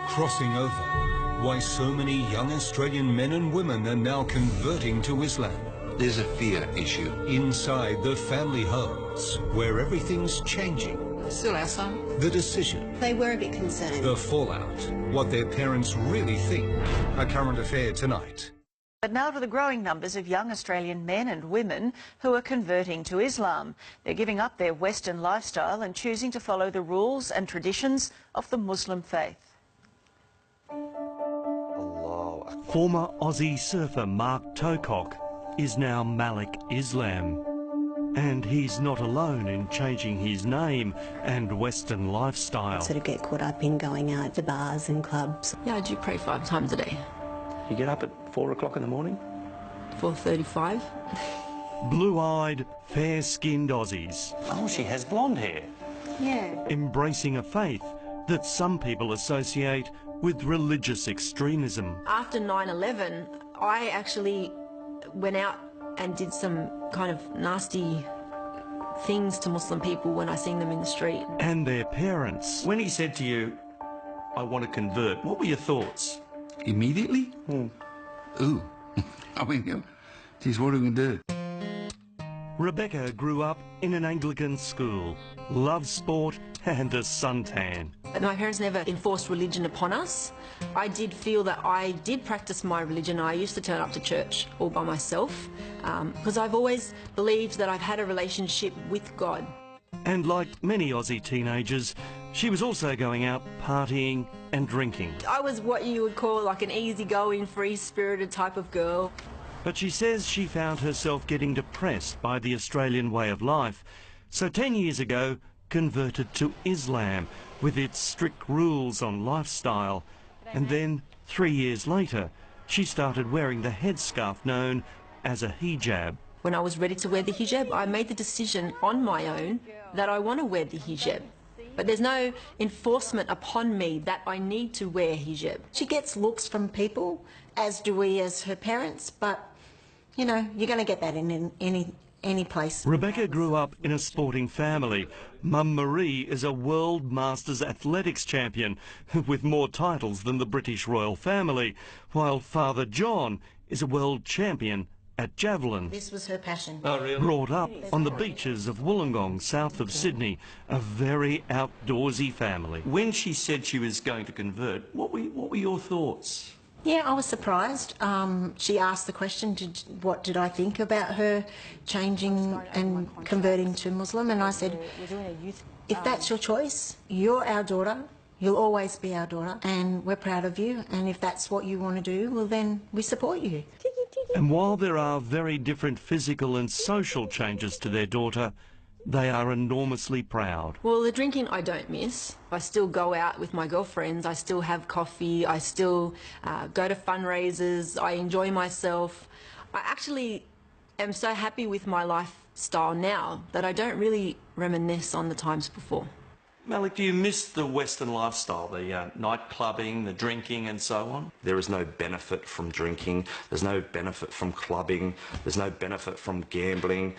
Crossing over. Why so many young Australian men and women are now converting to Islam. There's a fear issue. Inside the family homes, where everything's changing. Still our son. The decision. They were a bit concerned. The fallout. What their parents really think. A current affair tonight. But now to the growing numbers of young Australian men and women who are converting to Islam. They're giving up their Western lifestyle and choosing to follow the rules and traditions of the Muslim faith. Former Aussie surfer Mark Tocock is now Malik Islam. And he's not alone in changing his name and Western lifestyle. Sort of get caught up in going out to bars and clubs. Yeah, I do pray 5 times a day. You get up at 4 o'clock in the morning? 4:35. Blue-eyed, fair-skinned Aussies. Oh, she has blonde hair. Yeah. Embracing a faith that some people associate with religious extremism. After 9/11, I actually went out and did some kind of nasty things to Muslim people when I seen them in the street. And their parents. When he said to you, I want to convert, what were your thoughts? Immediately? Ooh. I mean, geez, what are we going to do? Rebecca grew up in an Anglican school, loved sport and a suntan. My parents never enforced religion upon us. I did feel that I did practice my religion. I used to turn up to church all by myself because I've always believed that I've had a relationship with God. And like many Aussie teenagers, she was also going out partying and drinking. I was what you would call like an easygoing, free-spirited type of girl. But she says she found herself getting depressed by the Australian way of life. So 10 years ago, converted to Islam with its strict rules on lifestyle. And then 3 years later, she started wearing the headscarf known as a hijab. When I was ready to wear the hijab, I made the decision on my own that I want to wear the hijab. But there's no enforcement upon me that I need to wear hijab. She gets looks from people, as do we as her parents, but, you know, you're going to get that in any place. Rebecca grew up in a sporting family. Mum Marie is a World Masters athletics champion with more titles than the British royal family, while Father John is a world champion at javelin. This was her passion. Oh, really? Brought up on the beaches of Wollongong, south of Sydney, a very outdoorsy family. When she said she was going to convert, what were your thoughts? Yeah, I was surprised. She asked the question, what did I think about her changing and converting to Muslim? And I said, if that's your choice, you're our daughter, you'll always be our daughter, and we're proud of you. And if that's what you want to do, well, then we support you. And while there are very different physical and social changes to their daughter, they are enormously proud. Well, the drinking I don't miss. I still go out with my girlfriends, I still have coffee, I still go to fundraisers, I enjoy myself. I actually am so happy with my lifestyle now that I don't really reminisce on the times before. Malik, do you miss the Western lifestyle, the night clubbing, the drinking and so on? There is no benefit from drinking, there's no benefit from clubbing, there's no benefit from gambling.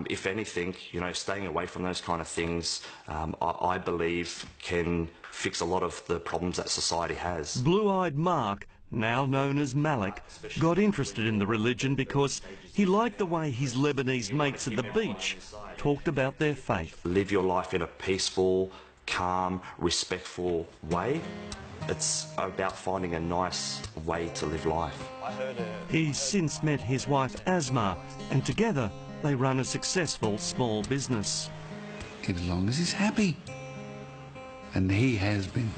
If anything, you know, staying away from those kind of things, I believe can fix a lot of the problems that society has. Blue-eyed Mark, now known as Malik, got interested in the religion because he liked the way his Lebanese mates at the beach talked about their faith. Live your life in a peaceful, calm, respectful way. It's about finding a nice way to live life. He's since met his wife Asma, and together they run a successful small business. As long as he's happy. And he has been.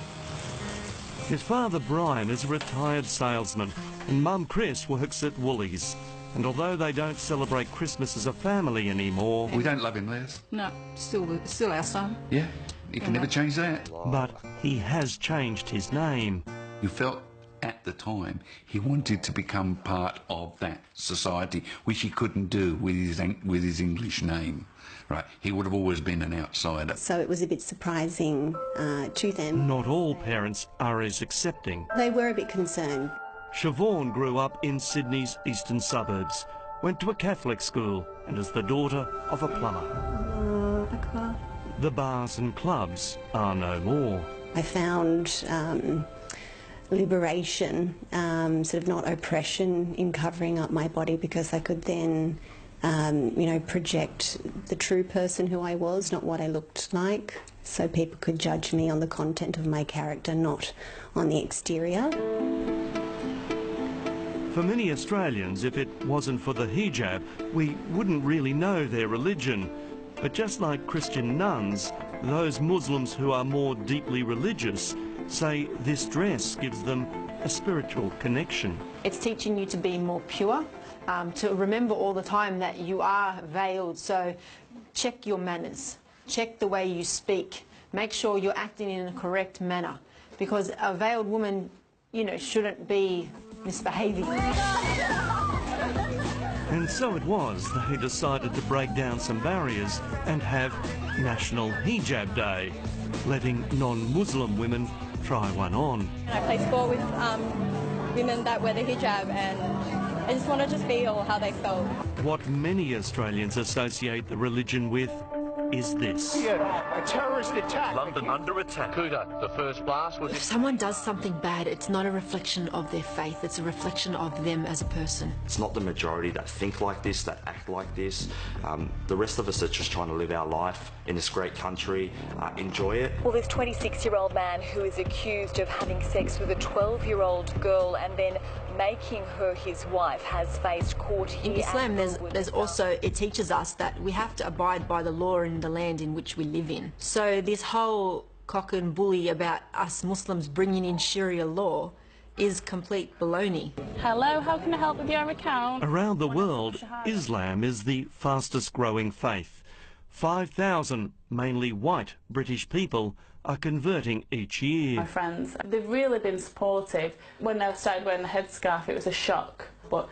His father Brian is a retired salesman, and Mum Chris works at Woolies. And although they don't celebrate Christmas as a family anymore... We don't love him, Les. No, still our son. Yeah, you can never change that. But he has changed his name. You felt at the time he wanted to become part of that society, which he couldn't do with his English name. Right, he would have always been an outsider. So it was a bit surprising to them. Not all parents are as accepting. They were a bit concerned. Siobhan grew up in Sydney's eastern suburbs, went to a Catholic school, and is the daughter of a plumber. The bars and clubs are no more. I found liberation, sort of not oppression in covering up my body, because I could then, you know, project the true person who I was, not what I looked like, so people could judge me on the content of my character, not on the exterior. For many Australians, if it wasn't for the hijab, we wouldn't really know their religion. But just like Christian nuns, those Muslims who are more deeply religious say this dress gives them a spiritual connection. It's teaching you to be more pure, to remember all the time that you are veiled, so check your manners, check the way you speak, make sure you're acting in a correct manner, because a veiled woman, you know, shouldn't be misbehaving. And so it was they decided to break down some barriers and have National Hijab Day, letting non-Muslim women try one on. I play sport with women that wear the hijab, and I just want to feel how they felt. What many Australians associate the religion with is this. A terrorist attack. London under attack. Kuta, the first blast was... If someone does something bad, it's not a reflection of their faith, it's a reflection of them as a person. It's not the majority that think like this, that act like this. The rest of us are just trying to live our life in this great country, enjoy it. Well, this 26-year-old man who is accused of having sex with a 12-year-old girl and then making her his wife has faced court here. In Islam, there's also, it teaches us that we have to abide by the law in the land in which we live in. So this whole cock and bully about us Muslims bringing in Sharia law is complete baloney. Hello, how can I help with your account? Around the world, Islam is the fastest growing faith. 5,000, mainly white British people, are converting each year. My friends, they've really been supportive. When I started wearing the headscarf, it was a shock, but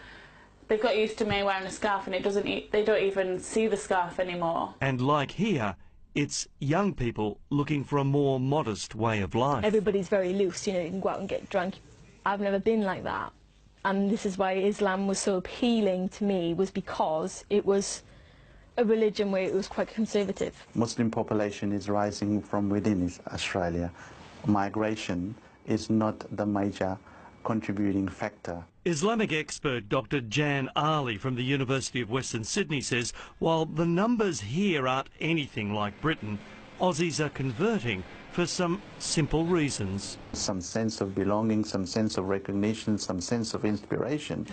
they've got used to me wearing a scarf, and they don't even see the scarf anymore. And like here, it's young people looking for a more modest way of life. Everybody's very loose, you know, you can go out and get drunk. I've never been like that, and this is why Islam was so appealing to me, was because it was a religion where it was quite conservative. Muslim population is rising from within Australia. Migration is not the major contributing factor. Islamic expert Dr. Jan Ali from the University of Western Sydney says while the numbers here aren't anything like Britain, Aussies are converting for some simple reasons. Some sense of belonging, some sense of recognition, some sense of inspiration.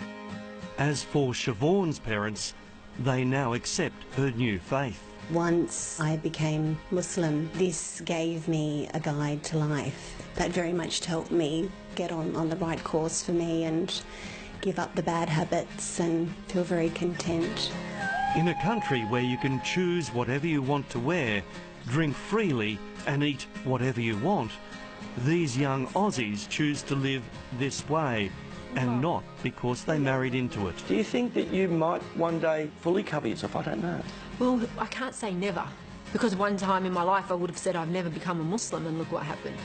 As for Siobhan's parents, they now accept her new faith. Once I became Muslim, this gave me a guide to life. That very much helped me get on the right course for me and give up the bad habits and feel very content. In a country where you can choose whatever you want to wear, drink freely and eat whatever you want, these young Aussies choose to live this way, and not because they married into it. Do you think that you might one day fully cover yourself? I don't know. Well, I can't say never, because one time in my life I would have said I've never become a Muslim, and look what happened.